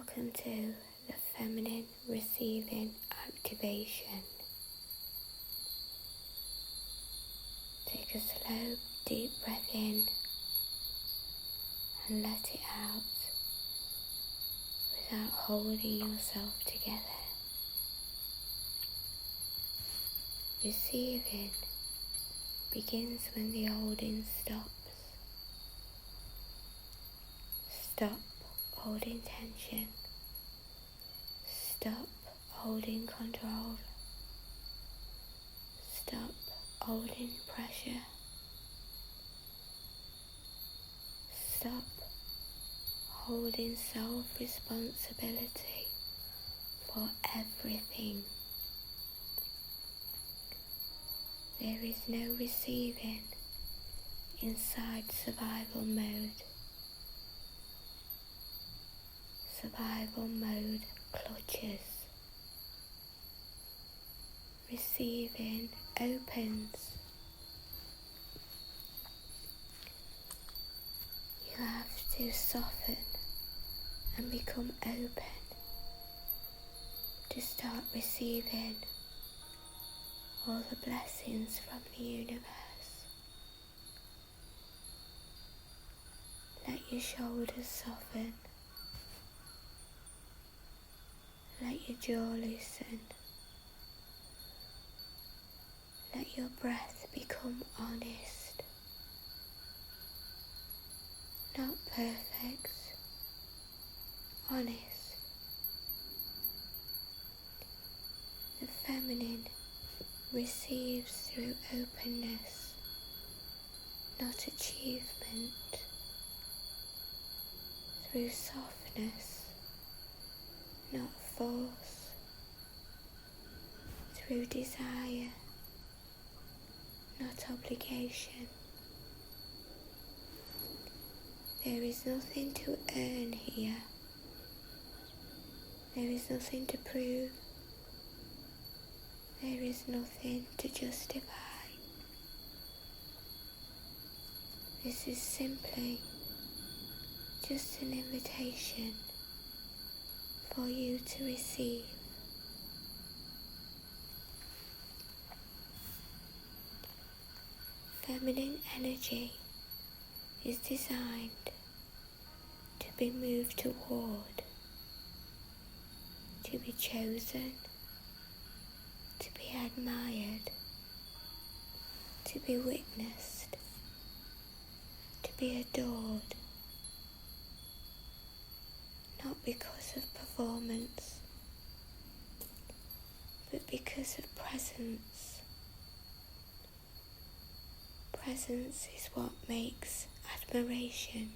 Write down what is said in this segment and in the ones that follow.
Welcome to the feminine receiving activation. Take a slow, deep breath in and let it out without holding yourself together. Receiving begins when the holding stops. Stop holding tension. Stop holding control. Stop holding pressure. Stop holding self-responsibility for everything. There is no receiving inside survival mode. Survival mode clutches. Receiving opens. You have to soften and become open to start receiving all the blessings from the universe. Let your shoulders soften. Let your jaw loosen. Let your breath become honest. Not perfect, honest. The feminine receives through openness, not achievement. Through softness, not force. Through desire, not obligation. There is nothing to earn here. There is nothing to prove. There is nothing to justify. This is simply just an invitation for you to receive. Feminine energy is designed to be moved toward, to be chosen, to be admired, to be witnessed, to be adored, not because of performance, but because of presence. Presence is what makes admiration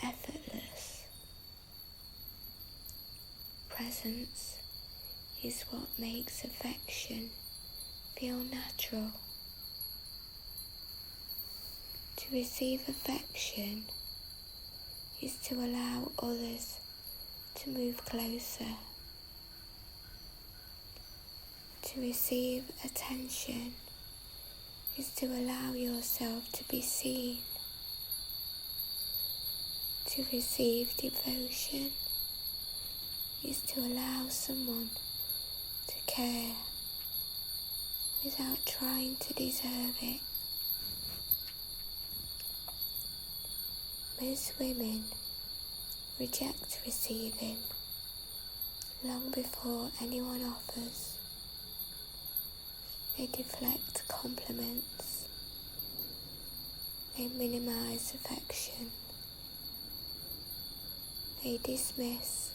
effortless. Presence is what makes affection feel natural. To receive affection is to allow others to move closer. To receive attention is to allow yourself to be seen. To receive devotion is to allow someone to care without trying to deserve it. Most women reject receiving long before anyone offers. They deflect compliments. They minimize affection. They dismiss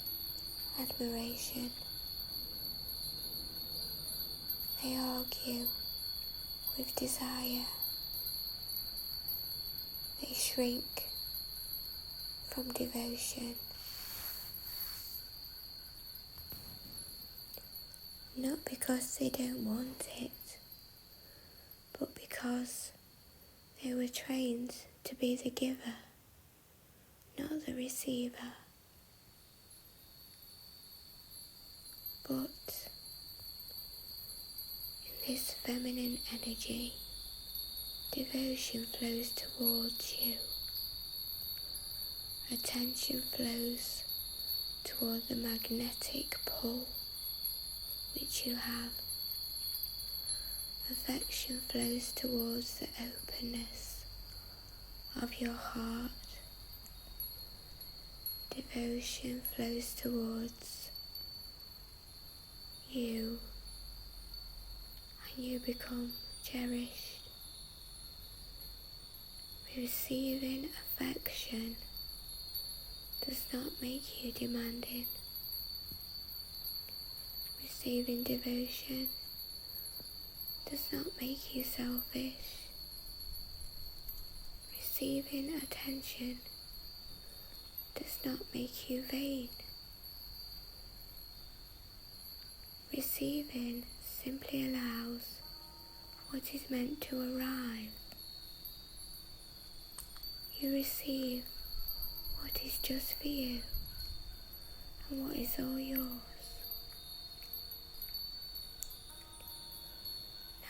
admiration. They argue with desire. They shrink from devotion. Not because they don't want it, but because they were trained to be the giver, not the receiver. But in this feminine energy, devotion flows towards you. Attention flows toward the magnetic pull which you have. Affection flows towards the openness of your heart. Devotion flows towards you, and you become cherished. Receiving affection does not make you demanding. Receiving devotion does not make you selfish. Receiving attention does not make you vain. Receiving simply allows what is meant to arrive. You receive what is just for you and what is all yours.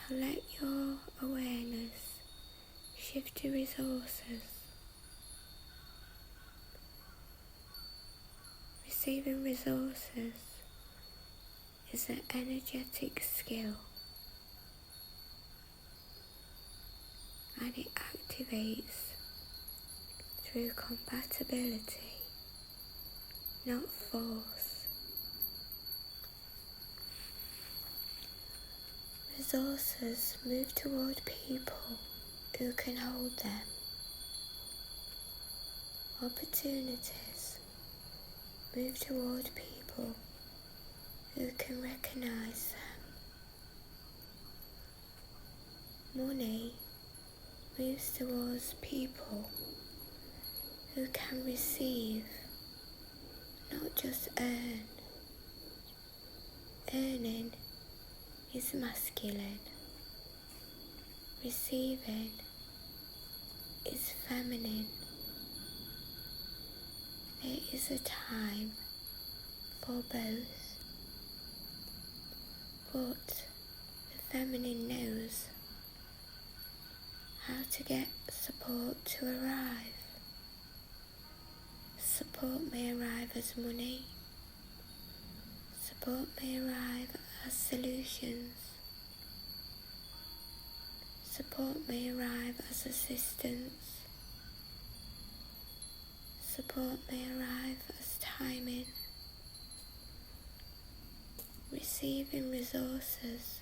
Now let your awareness shift to resources. Receiving resources is an energetic skill, and it activates through compatibility, not force. Resources move toward people who can hold them. Opportunities move toward people who can recognize them. Money moves towards people who can receive, not just earn. Earning is masculine. Receiving is feminine. There is a time for both, but the feminine knows how to get support to arrive. Support may arrive as money. Support may arrive as solutions. Support may arrive as assistance. Support may arrive as timing. Receiving resources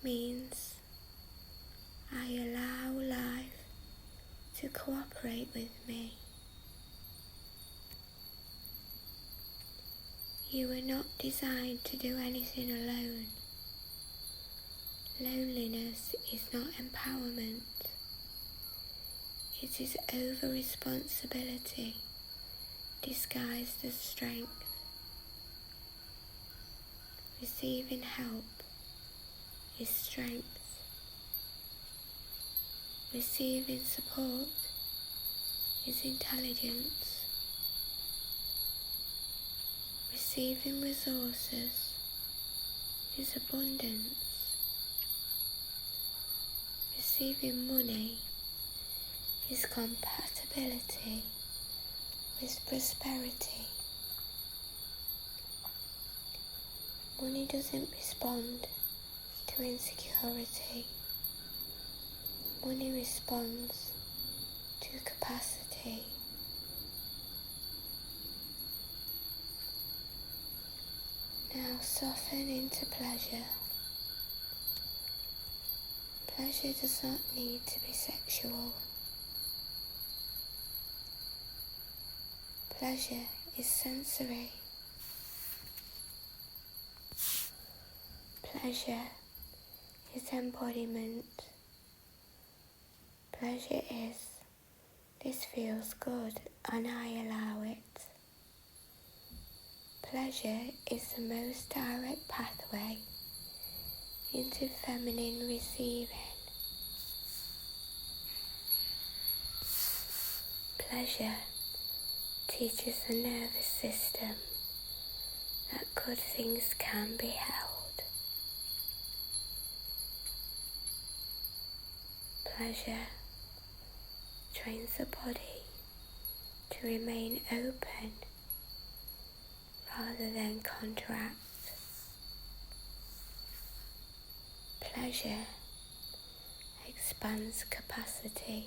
means I allow life to cooperate with me. You were not designed to do anything alone. Loneliness is not empowerment. It is over-responsibility disguised as strength. Receiving help is strength. Receiving support is intelligence. Receiving resources is abundance. Receiving money is compatibility with prosperity. Money doesn't respond to insecurity. Money responds to capacity. Now soften into pleasure. Pleasure does not need to be sexual. Pleasure is sensory. Pleasure is embodiment. Pleasure is, this feels good and I allow it. Pleasure is the most direct pathway into feminine receiving. Pleasure teaches the nervous system that good things can be held. Pleasure trains the body to remain open rather than contract. Pleasure expands capacity.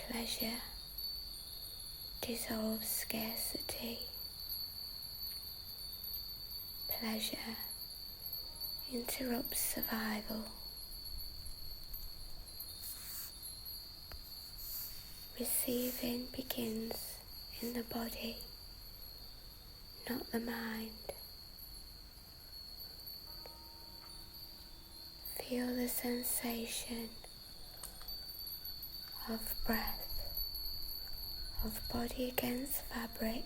Pleasure dissolves scarcity. Pleasure interrupts survival. Receiving begins in the body, not the mind. Feel the sensation of breath, of body against fabric,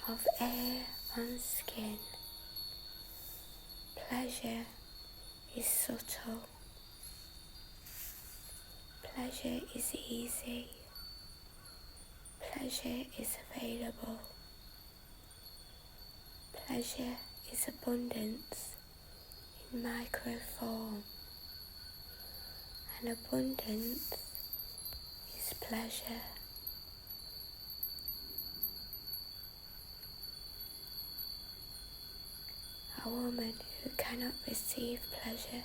of air on skin. Pleasure is subtle. Pleasure is easy. Pleasure is available. Pleasure is abundance in micro form. And abundance is pleasure. A woman who cannot receive pleasure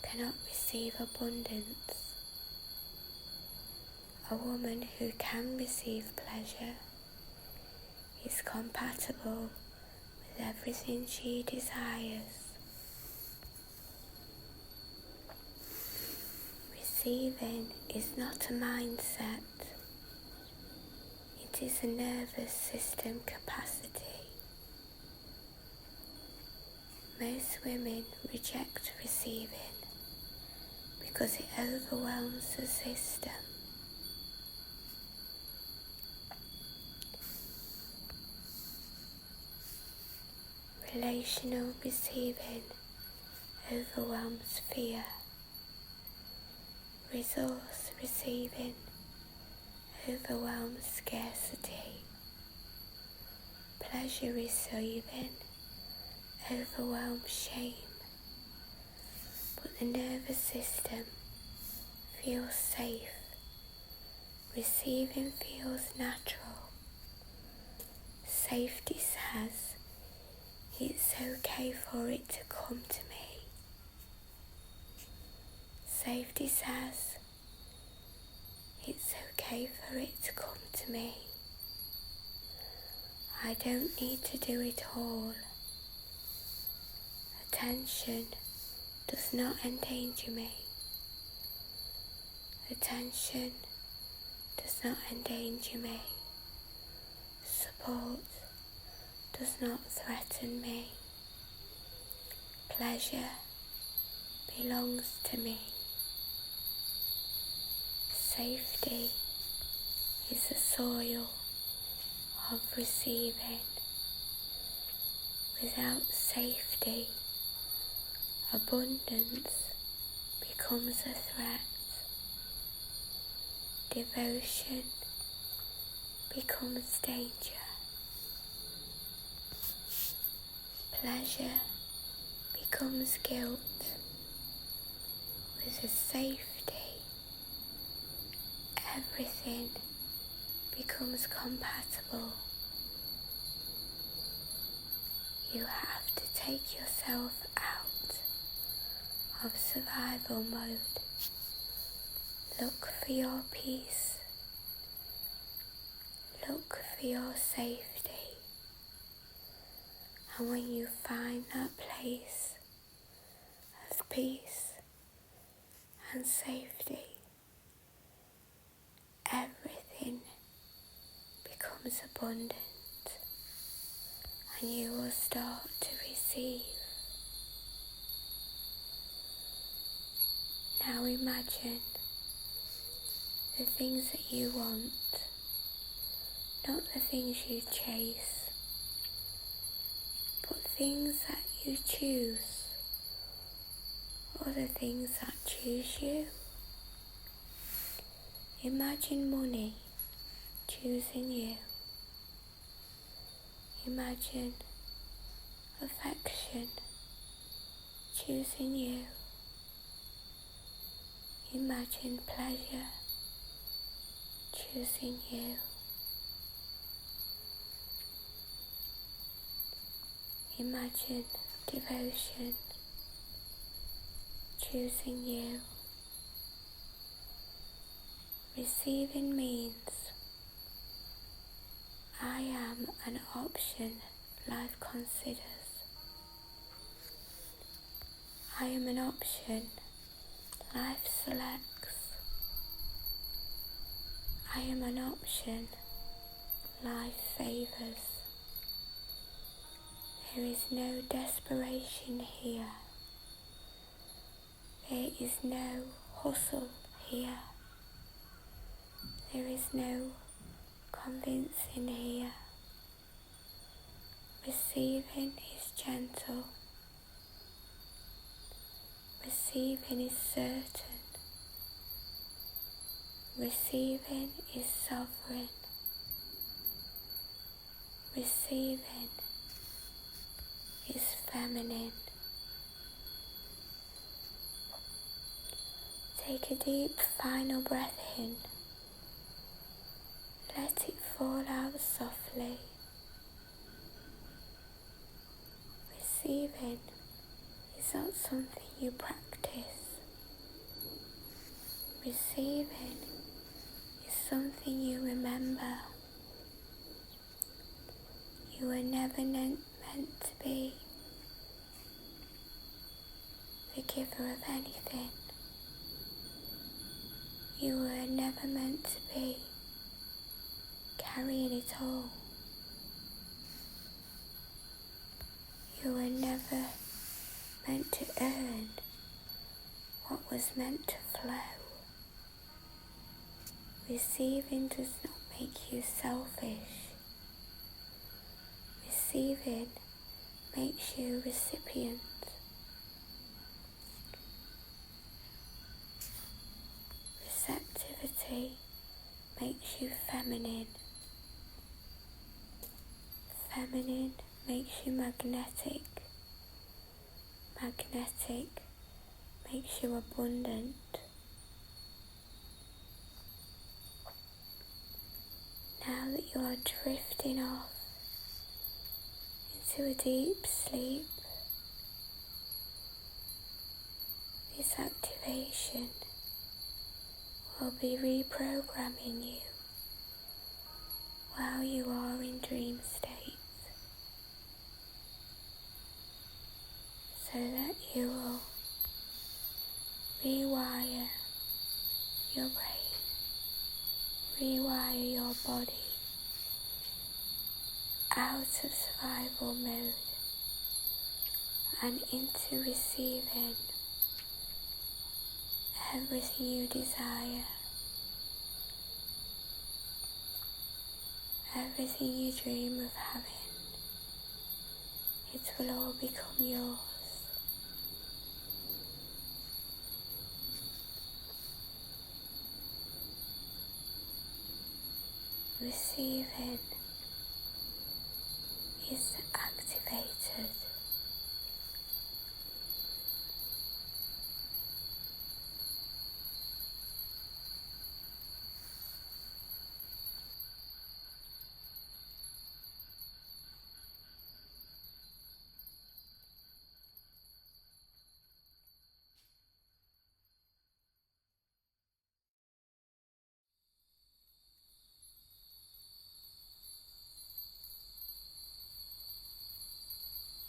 cannot receive abundance. A woman who can receive pleasure is compatible with everything she desires. Receiving is not a mindset, it is a nervous system capacity. Most women reject receiving because it overwhelms the system. Relational receiving overwhelms fear. Resource receiving overwhelms scarcity. Pleasure receiving overwhelms shame. But the nervous system feels safe. Receiving feels natural. Safety says it's okay for it to come to me. Safety says it's okay for it to come to me. I don't need to do it all. Attention does not endanger me. Attention does not endanger me. Support does not threaten me. Pleasure belongs to me. Safety is the soil of receiving. Without safety, abundance becomes a threat. Devotion becomes danger. Pleasure becomes guilt. With the safety, everything becomes compatible. You have to take yourself out of survival mode. Look for your peace. Look for your safety. And when you find that place of peace and safety, everything becomes abundant and you will start to receive. Now imagine the things that you want, not the things you chase, but things that you choose, or the things that choose you. Imagine money choosing you. Imagine affection choosing you. Imagine pleasure choosing you. Imagine devotion choosing you. Receiving means I am an option life considers. I am an option life selects. I am an option life favours. There is no desperation here. There is no hustle here. There is no convincing here. Receiving is gentle. Receiving is certain. Receiving is sovereign. Receiving is feminine. Take a deep final breath in. Let it fall out softly. Receiving is not something you practice. Receiving is something you remember. You were never meant to be the giver of anything. You were never meant to be carrying it all. You were never meant to earn what was meant to flow. Receiving does not make you selfish. Receiving makes you recipient. Receptivity makes you feminine. Feminine makes you magnetic. Magnetic makes you abundant. Now that you are drifting off into a deep sleep, this activation will be reprogramming you while you are in dream state, so that you will rewire your brain, rewire your body out of survival mode and into receiving everything you desire, everything you dream of having. It will all become yours. Receiving is activated.